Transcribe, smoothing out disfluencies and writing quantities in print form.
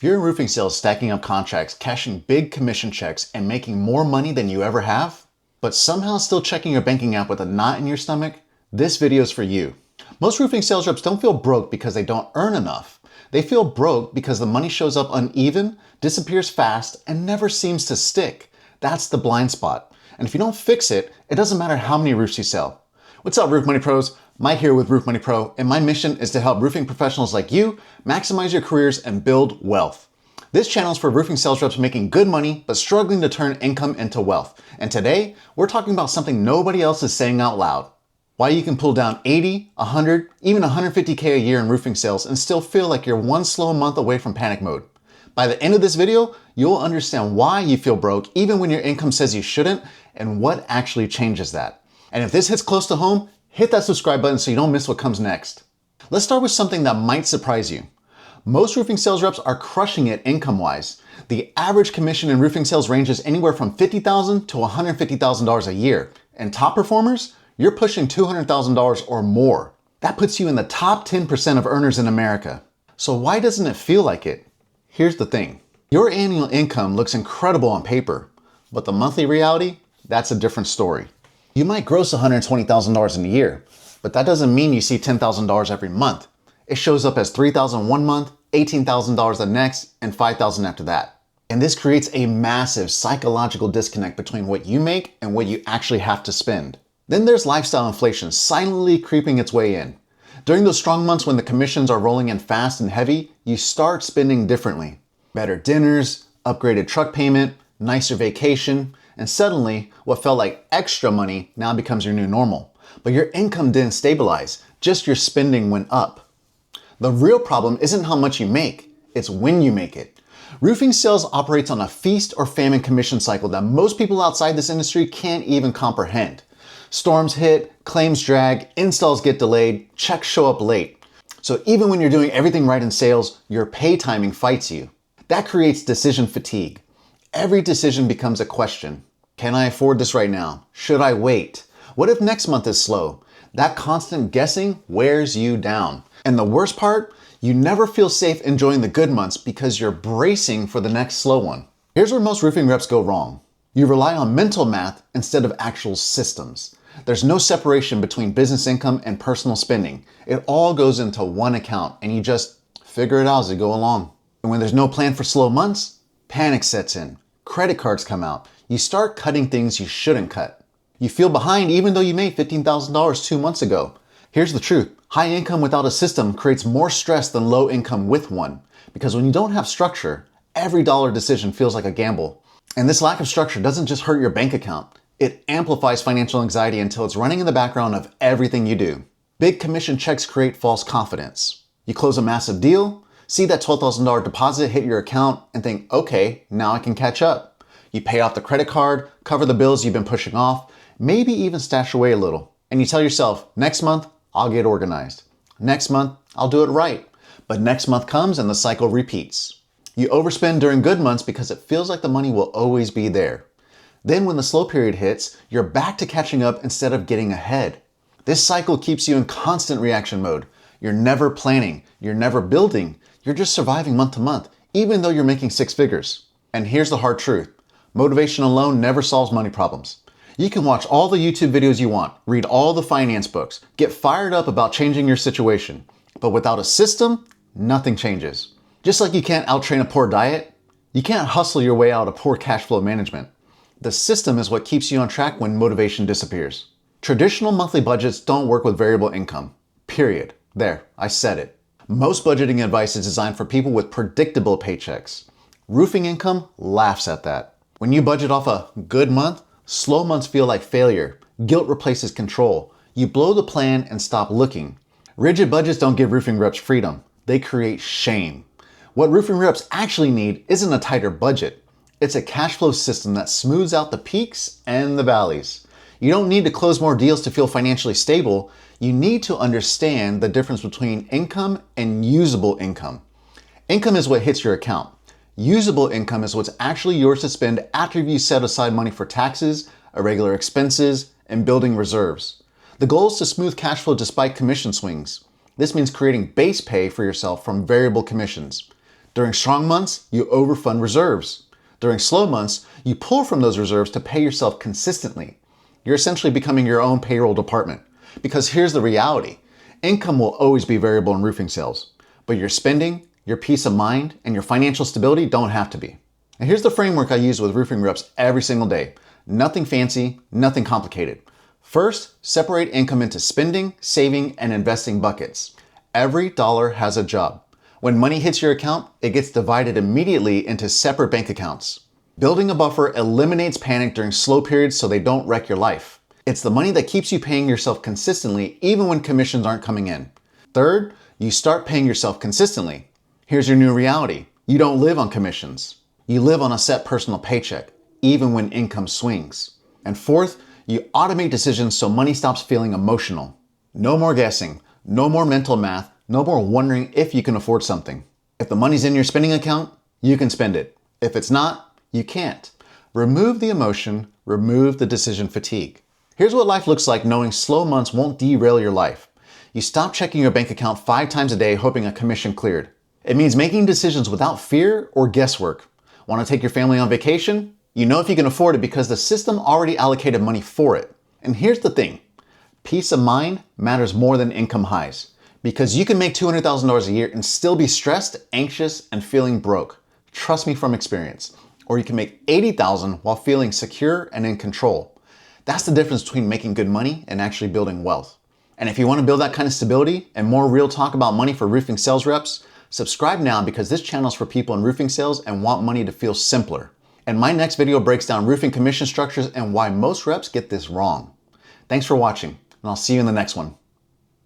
If you're in roofing sales stacking up contracts, cashing big commission checks, and making more money than you ever have, but somehow still checking your banking app with a knot in your stomach, this video is for you. Most roofing sales reps don't feel broke because they don't earn enough. They feel broke because the money shows up uneven, disappears fast, and never seems to stick. That's the blind spot. And if you don't fix it, it doesn't matter how many roofs you sell. What's up, Roof Money Pros? Mike here with Roof Money Pro, and my mission is to help roofing professionals like you maximize your careers and build wealth. This channel is for roofing sales reps making good money but struggling to turn income into wealth. And today, we're talking about something nobody else is saying out loud. Why you can pull down 80, 100, even 150K a year in roofing sales and still feel like you're one slow month away from panic mode. By the end of this video, you'll understand why you feel broke even when your income says you shouldn't and what actually changes that. And if this hits close to home, hit that subscribe button so you don't miss what comes next. Let's start with something that might surprise you. Most roofing sales reps are crushing it income-wise. The average commission in roofing sales ranges anywhere from $50,000 to $150,000 a year. And top performers, you're pushing $200,000 or more. That puts you in the top 10% of earners in America. So why doesn't it feel like it? Here's the thing. Your annual income looks incredible on paper, but the monthly reality, that's a different story. You might gross $120,000 in a year, but that doesn't mean you see $10,000 every month. It shows up as $3,000 one month, $18,000 the next, and $5,000 after that. And this creates a massive psychological disconnect between what you make and what you actually have to spend. Then there's lifestyle inflation silently creeping its way in. During those strong months when the commissions are rolling in fast and heavy, you start spending differently. Better dinners, upgraded truck payment, nicer vacation, and suddenly, what felt like extra money now becomes your new normal. But your income didn't stabilize, just your spending went up. The real problem isn't how much you make, it's when you make it. Roofing sales operates on a feast or famine commission cycle that most people outside this industry can't even comprehend. Storms hit, claims drag, installs get delayed, checks show up late. So even when you're doing everything right in sales, your pay timing fights you. That creates decision fatigue. Every decision becomes a question. Can I afford this right now? Should I wait? What if next month is slow? That constant guessing wears you down. And the worst part, you never feel safe enjoying the good months because you're bracing for the next slow one. Here's where most roofing reps go wrong. You rely on mental math instead of actual systems. There's no separation between business income and personal spending. It all goes into one account and you just figure it out as you go along. And when there's no plan for slow months, panic sets in. Credit cards come out. You start cutting things you shouldn't cut. You feel behind even though you made $15,000 2 months ago. Here's the truth. High income without a system creates more stress than low income with one. Because when you don't have structure, every dollar decision feels like a gamble. And this lack of structure doesn't just hurt your bank account. It amplifies financial anxiety until it's running in the background of everything you do. Big commission checks create false confidence. You close a massive deal, see that $12,000 deposit hit your account, and think, okay, now I can catch up. You pay off the credit card, cover the bills you've been pushing off, maybe even stash away a little. And you tell yourself, next month, I'll get organized. Next month, I'll do it right. But next month comes and the cycle repeats. You overspend during good months because it feels like the money will always be there. Then when the slow period hits, you're back to catching up instead of getting ahead. This cycle keeps you in constant reaction mode. You're never planning, you're never building, you're just surviving month to month, even though you're making six figures. And here's the hard truth. Motivation alone never solves money problems. You can watch all the YouTube videos you want, read all the finance books, get fired up about changing your situation. But without a system, nothing changes. Just like you can't outtrain a poor diet, you can't hustle your way out of poor cash flow management. The system is what keeps you on track when motivation disappears. Traditional monthly budgets don't work with variable income. Period. There, I said it. Most budgeting advice is designed for people with predictable paychecks. Roofing income laughs at that. When you budget off a good month, slow months feel like failure. Guilt replaces control. You blow the plan and stop looking. Rigid budgets don't give roofing reps freedom. They create shame. What roofing reps actually need isn't a tighter budget. It's a cash flow system that smooths out the peaks and the valleys. You don't need to close more deals to feel financially stable. You need to understand the difference between income and usable income. Income is what hits your account. Usable income is what's actually yours to spend after you set aside money for taxes, irregular expenses, and building reserves. The goal is to smooth cash flow despite commission swings. This means creating base pay for yourself from variable commissions. During strong months, you overfund reserves. During slow months, you pull from those reserves to pay yourself consistently. You're essentially becoming your own payroll department. Because here's the reality. Income will always be variable in roofing sales, but your spending, your peace of mind, and your financial stability don't have to be. And here's the framework I use with roofing reps every single day. Nothing fancy, nothing complicated. First, separate income into spending, saving, and investing buckets. Every dollar has a job. When money hits your account, it gets divided immediately into separate bank accounts. Building a buffer eliminates panic during slow periods so they don't wreck your life. It's the money that keeps you paying yourself consistently even when commissions aren't coming in. Third, you start paying yourself consistently. Here's your new reality. You don't live on commissions. You live on a set personal paycheck, even when income swings. And fourth, you automate decisions so money stops feeling emotional. No more guessing, no more mental math, no more wondering if you can afford something. If the money's in your spending account, you can spend it. If it's not, you can't. Remove the emotion, remove the decision fatigue. Here's what life looks like knowing slow months won't derail your life. You stop checking your bank account 5 times a day hoping a commission cleared. It means making decisions without fear or guesswork. Want to take your family on vacation? You know if you can afford it because the system already allocated money for it. And here's the thing. Peace of mind matters more than income highs. Because you can make $200,000 a year and still be stressed, anxious, and feeling broke. Trust me from experience. Or you can make $80,000 while feeling secure and in control. That's the difference between making good money and actually building wealth. And if you want to build that kind of stability and more real talk about money for roofing sales reps, subscribe now because this channel is for people in roofing sales and want money to feel simpler. And my next video breaks down roofing commission structures and why most reps get this wrong. Thanks for watching, and I'll see you in the next one.